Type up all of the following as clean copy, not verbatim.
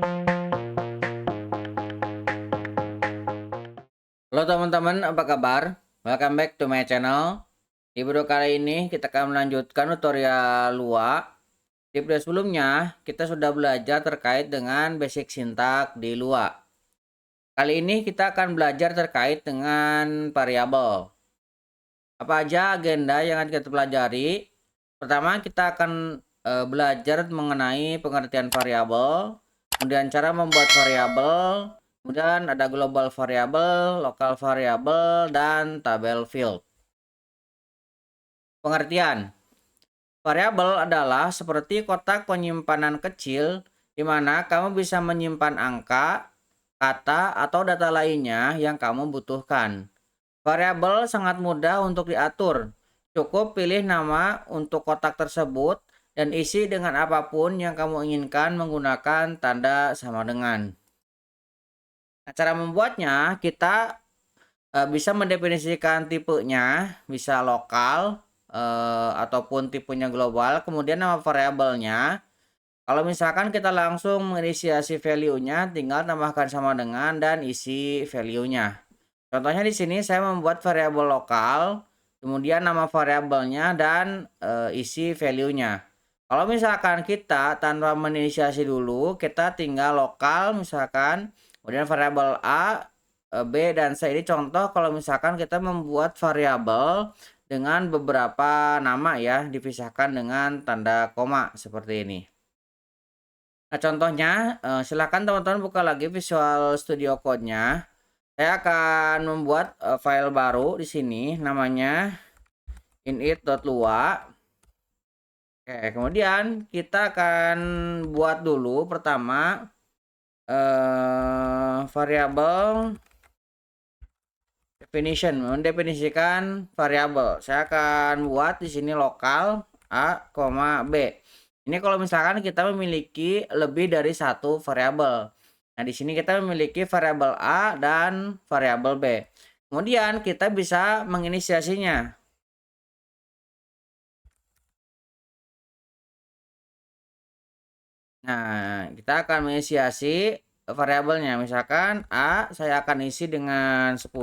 Halo teman-teman, apa kabar? Welcome back to my channel. Di video kali ini kita akan melanjutkan tutorial Lua. Di video sebelumnya, kita sudah belajar terkait dengan basic sintak di Lua. Kali ini kita akan belajar terkait dengan variabel. Apa aja agenda yang akan kita pelajari? Pertama, kita akan belajar mengenai pengertian variabel, kemudian cara membuat variabel, kemudian ada global variabel, lokal variabel, dan tabel field. Pengertian. Variabel adalah seperti kotak penyimpanan kecil di mana kamu bisa menyimpan angka, kata, atau data lainnya yang kamu butuhkan. Variabel sangat mudah untuk diatur. Cukup pilih nama untuk kotak tersebut dan isi dengan apapun yang kamu inginkan menggunakan tanda sama dengan. Nah, cara membuatnya, kita bisa mendefinisikan tipenya, bisa lokal ataupun tipenya global, kemudian nama variabelnya. Kalau misalkan kita langsung menginisiasi value-nya, tinggal tambahkan sama dengan dan isi value-nya. Contohnya di sini saya membuat variabel lokal, kemudian nama variabelnya dan isi value-nya. Kalau misalkan kita tanpa menginisiasi dulu, kita tinggal lokal misalkan, kemudian variabel A, B, dan C. Ini contoh kalau misalkan kita membuat variabel dengan beberapa nama ya, dipisahkan dengan tanda koma seperti ini. Nah, contohnya, silakan teman-teman buka lagi Visual Studio Code-nya. Saya akan membuat file baru di sini namanya init.lua. Oke, kemudian kita akan buat dulu pertama variabel definition, mendefinisikan variabel. Saya akan buat di sini lokal A, B. Ini kalau misalkan kita memiliki lebih dari satu variabel. Nah, di sini kita memiliki variabel A dan variabel B. Kemudian kita bisa menginisiasinya. Nah, kita akan menginisiasi variabelnya. Misalkan A saya akan isi dengan 10,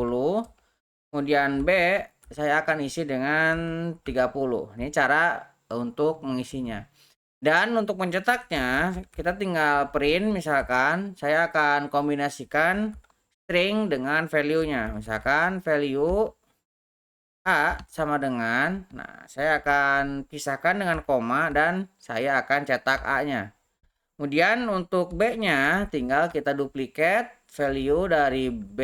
kemudian B saya akan isi dengan 30. Ini cara untuk mengisinya. Dan untuk mencetaknya, kita tinggal print, misalkan saya akan kombinasikan string dengan value-nya. Misalkan value A sama dengan, nah saya akan pisahkan dengan koma dan saya akan cetak A-nya. Kemudian untuk B-nya tinggal kita duplicate value dari B.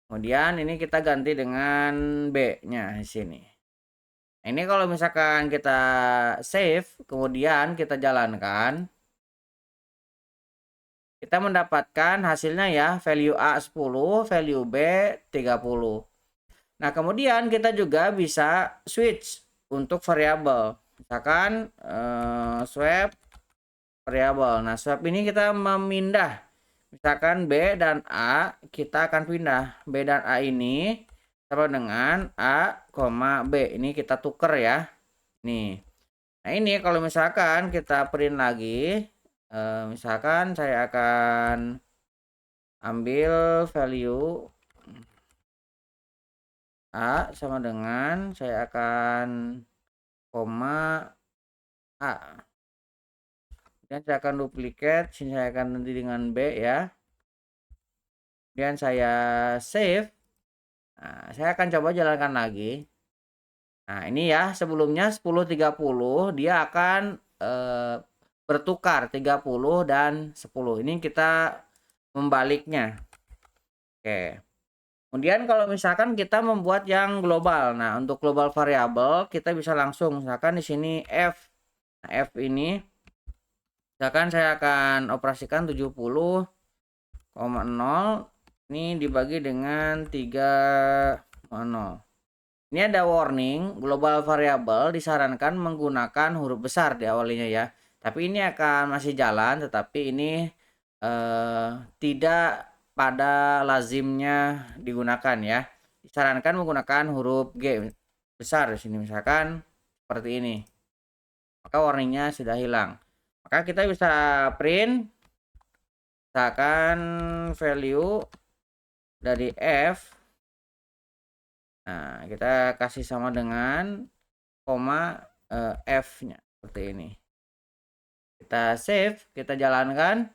Kemudian ini kita ganti dengan B-nya di sini. Ini kalau misalkan kita save, kemudian kita jalankan, kita mendapatkan hasilnya ya, value A 10, value B 30. Nah, kemudian kita juga bisa switch untuk variabel. Misalkan swap variabel. Nah, swap ini kita memindah. Misalkan B dan A, kita akan pindah. B dan A ini sama dengan A, B. Ini kita tuker ya. Nih. Nah, ini kalau misalkan kita print lagi, misalkan saya akan ambil value A sama dengan saya akan koma A. Dan saya akan duplikat, sini saya akan ganti dengan B ya. Kemudian saya save. Nah, saya akan coba jalankan lagi. Nah, ini ya, sebelumnya 10.30 dia akan bertukar 30 dan 10. Ini kita membaliknya. Oke. Kemudian kalau misalkan kita membuat yang global. Nah, untuk global variabel kita bisa langsung misalkan di sini F. Nah, F ini misalkan saya akan operasikan 70,0 ini dibagi dengan 3,0. Ini ada warning, global variable disarankan menggunakan huruf besar di awalnya ya. Tapi ini akan masih jalan, tetapi ini tidak pada lazimnya digunakan ya. Disarankan menggunakan huruf G besar di sini misalkan seperti ini. Maka warningnya sudah hilang. Maka kita bisa print misalkan value dari F. Nah, kita kasih sama dengan koma F-nya seperti ini. Kita save, kita jalankan.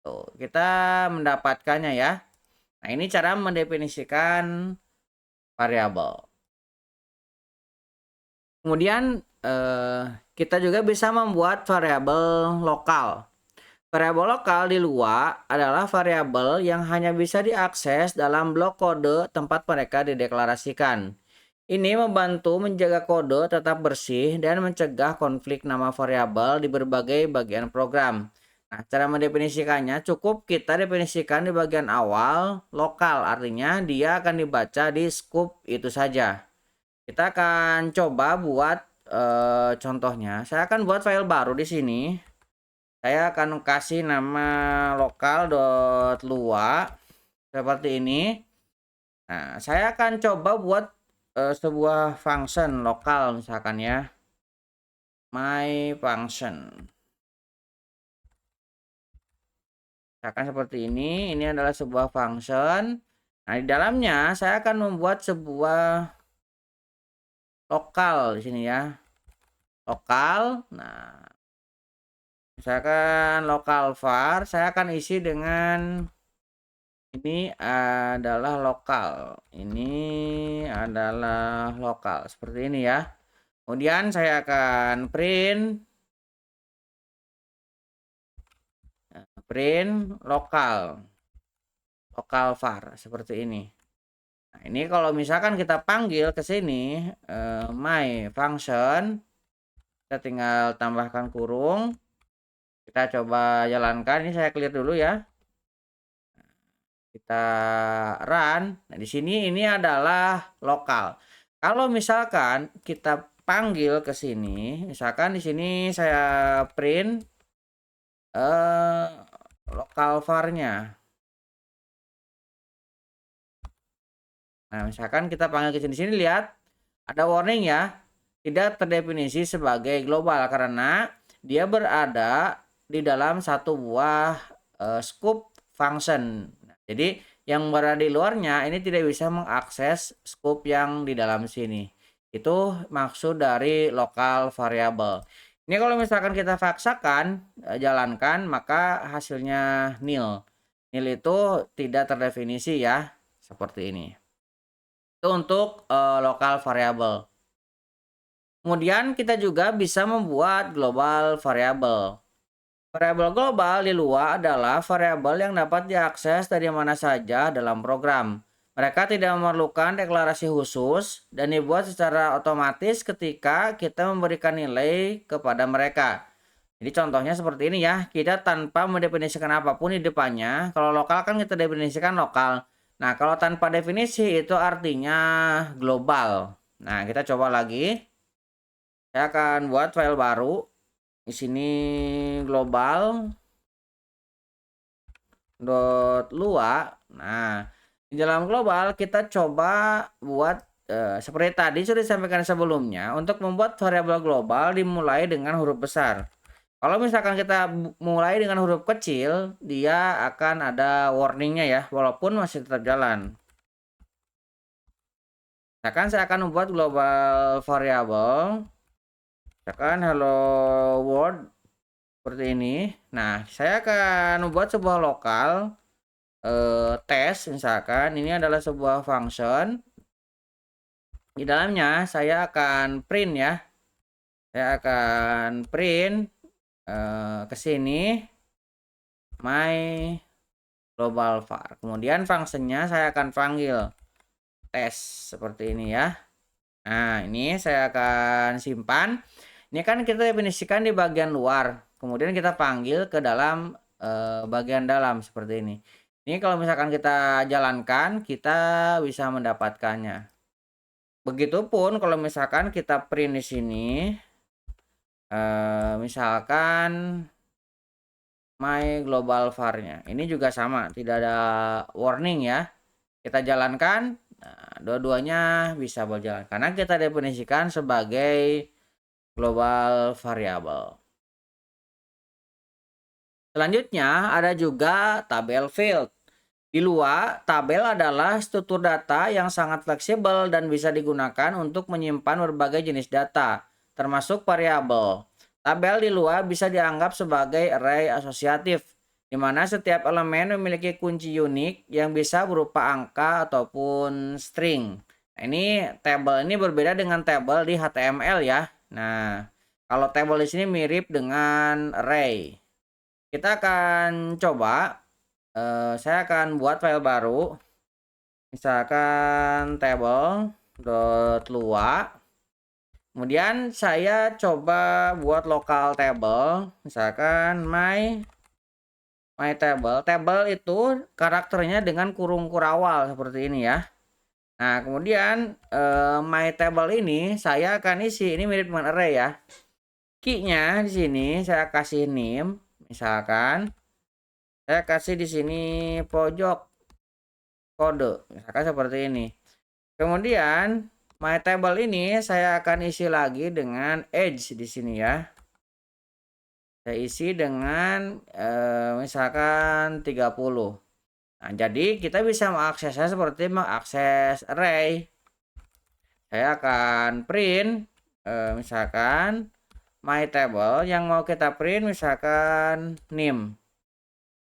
Tuh, kita mendapatkannya ya. Nah, ini cara mendefinisikan variabel. Kemudian kita juga bisa membuat variabel lokal. Variabel lokal di luar adalah variabel yang hanya bisa diakses dalam blok kode tempat mereka dideklarasikan. Ini membantu menjaga kode tetap bersih dan mencegah konflik nama variabel di berbagai bagian program. Nah, cara mendefinisikannya cukup kita definisikan di bagian awal lokal, artinya dia akan dibaca di scope itu saja. Kita akan coba buat contohnya. Saya akan buat file baru di sini. Saya akan kasih nama lokal.lua seperti ini. Nah, saya akan coba buat sebuah function lokal misalkan ya. My function. Misalkan seperti ini adalah sebuah function. Nah, di dalamnya saya akan membuat sebuah lokal di sini ya. Lokal. Nah, misalkan lokal var, saya akan isi dengan ini adalah lokal. Ini adalah lokal. Seperti ini ya. Kemudian saya akan print lokal. Lokal var seperti ini. Nah, ini kalau misalkan kita panggil ke sini my function, kita tinggal tambahkan kurung. Kita coba jalankan. Ini saya clear dulu ya. Kita run. Nah, di sini ini adalah lokal. Kalau misalkan kita panggil ke sini, misalkan di sini saya print lokal var-nya. Nah, misalkan kita panggil ke sini, lihat ada warning ya, tidak terdefinisi sebagai global karena dia berada di dalam satu buah scope function. Nah, jadi yang berada di luarnya ini tidak bisa mengakses scope yang di dalam sini. Itu maksud dari local variable. Ini kalau misalkan kita paksakan jalankan, maka hasilnya nil. Nil itu tidak terdefinisi ya, seperti ini. Itu untuk lokal variable. Kemudian kita juga bisa membuat global variable. Variabel global di luar adalah variabel yang dapat diakses dari mana saja dalam program. Mereka tidak memerlukan deklarasi khusus dan dibuat secara otomatis ketika kita memberikan nilai kepada mereka. Jadi contohnya seperti ini ya, kita tanpa mendefinisikan apapun di depannya. Kalau lokal kan kita definisikan lokal. Nah, kalau tanpa definisi itu artinya global. Nah, kita coba lagi. Saya akan buat file baru. Di sini global .lua. Nah, di dalam global kita coba buat seperti tadi sudah disampaikan sebelumnya, untuk membuat variabel global dimulai dengan huruf besar. Kalau misalkan kita mulai dengan huruf kecil, dia akan ada warningnya ya, walaupun masih tetap jalan. Misalkan saya akan membuat global variable, misalkan hello world seperti ini. Nah, saya akan membuat sebuah lokal tes, misalkan ini adalah sebuah function. Di dalamnya saya akan print ya. Saya akan print ke sini my global var. Kemudian fungsinya saya akan panggil tes seperti ini ya. Nah, ini saya akan simpan. Ini kan kita definisikan di bagian luar. Kemudian kita panggil ke dalam bagian dalam seperti ini. Ini kalau misalkan kita jalankan, kita bisa mendapatkannya. Begitupun kalau misalkan kita print di sini, misalkan my global var-nya. Ini juga sama, tidak ada warning ya. Kita jalankan, nah, dua-duanya bisa berjalan karena kita definisikan sebagai global variable. Selanjutnya ada juga tabel field. Di luar, tabel adalah struktur data yang sangat fleksibel dan bisa digunakan untuk menyimpan berbagai jenis data, termasuk variabel. Tabel di luar bisa dianggap sebagai array asosiatif, di mana setiap elemen memiliki kunci unik yang bisa berupa angka ataupun string. Nah, ini tabel ini berbeda dengan tabel di HTML ya. Nah, kalau tabel di sini mirip dengan array. Kita akan coba, saya akan buat file baru, misalkan table.lua. Kemudian saya coba buat local table, misalkan my table. Table itu karakternya dengan kurung kurawal seperti ini ya. Nah, kemudian my table ini saya akan isi, ini mirip dengan array ya. Key-nya di sini saya kasih name, misalkan saya kasih di sini pojok kode, misalkan seperti ini. Kemudian my table ini saya akan isi lagi dengan age di sini ya. Saya isi dengan misalkan 30. Nah, jadi kita bisa mengaksesnya seperti mengakses array. Saya akan print misalkan my table yang mau kita print misalkan name.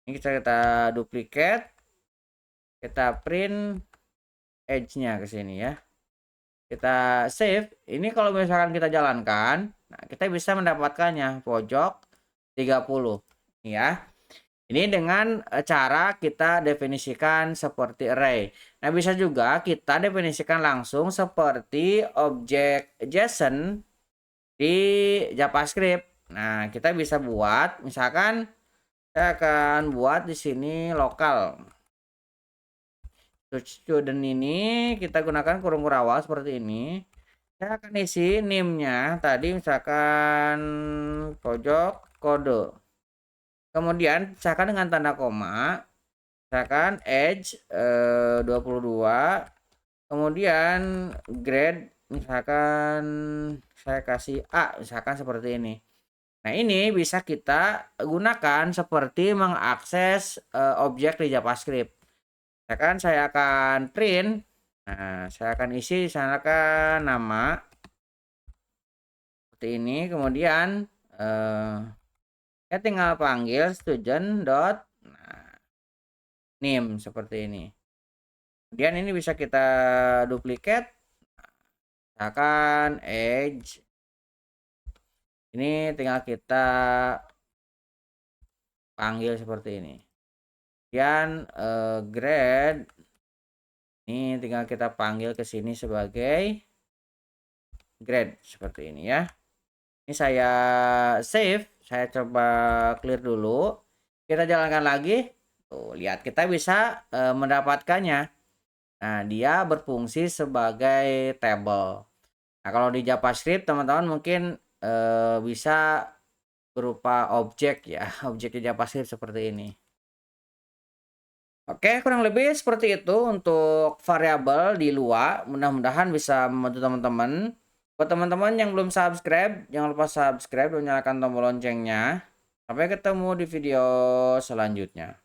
Ini kita duplicate, kita print edge-nya ke sini ya. Kita save. Ini kalau misalkan kita jalankan, nah kita bisa mendapatkannya pojok 30 ya. Ini dengan cara kita definisikan seperti array. Nah, bisa juga kita definisikan langsung seperti objek JSON di JavaScript. Nah, kita bisa buat misalkan saya akan buat di sini lokal. Student ini kita gunakan kurung kurawal seperti ini. Saya akan isi name-nya tadi misalkan pojok kode. Kemudian misalkan dengan tanda koma, misalkan age 22, kemudian grade misalkan saya kasih A, misalkan seperti ini. Nah, ini bisa kita gunakan seperti mengakses objek di JavaScript. Misalkan saya akan print, nah saya akan isi misalkan nama seperti ini, kemudian saya tinggal panggil student dot name seperti ini. Kemudian ini bisa kita duplicate, misalkan age, ini tinggal kita panggil seperti ini. Kemudian grade ini tinggal kita panggil ke sini sebagai grade seperti ini ya. Ini saya save, saya coba clear dulu. Kita jalankan lagi. Tuh, lihat kita bisa mendapatkannya. Nah, dia berfungsi sebagai table. Nah, kalau di JavaScript teman-teman mungkin bisa berupa objek ya, objek di JavaScript seperti ini. Oke, kurang lebih seperti itu untuk variabel di luar. Mudah-mudahan bisa membantu teman-teman. Buat teman-teman yang belum subscribe, jangan lupa subscribe dan nyalakan tombol loncengnya. Sampai ketemu di video selanjutnya.